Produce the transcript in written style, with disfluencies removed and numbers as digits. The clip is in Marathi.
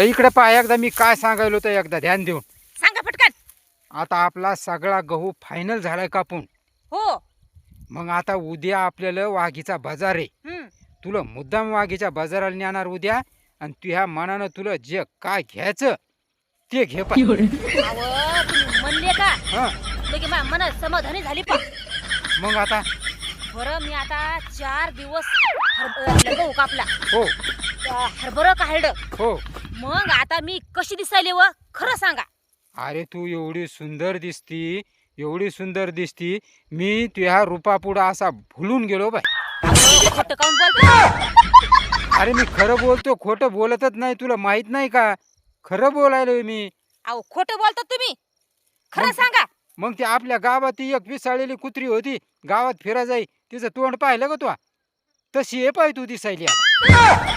इकडे पहा एकदा मी काय सांगायलो होतं एकदा ध्यान देऊन. सांगा पटकन. आता आपला सगळा गहू फायनल झालाय कापून. हो. मग आता उद्या आपल्याला वाघीचा बाजार आहे. हम्म. तुला मुद्दाम वाघीच्या बाजाराला नेणार उद्या आणि तुझ्या मनानं तुला जे काय घ्यायचं ते घे पण. अहो, तुम्ही म्हणले का हा लगे मनात समाधानी झाली पण. मग आता बरं मी आता 4 दिवस गहू कापला. हो हरभरं काढलं. हो. मग आता मी कशी दिसायले व खरं सांगा. अरे तू एवढी सुंदर दिसती, एवढी सुंदर दिसती, मी तुझ्या रूपापुढं असा भुलून गेलो बाय. खोटं काऊन बोलता? अरे मी खरं बोलतो, खोटं बोलतच नाही. तुला माहित नाही का? खरं बोलायलोय मी. अहो खोटं बोलता तुम्ही. खरं सांगा. मग ती आपल्या गावात ती एक विसाळलेली कुत्री होती, गावात फिरा जाई, तिचं तोंड पाहिलं का तू? तशी आहे पाय तू दिसायली आता.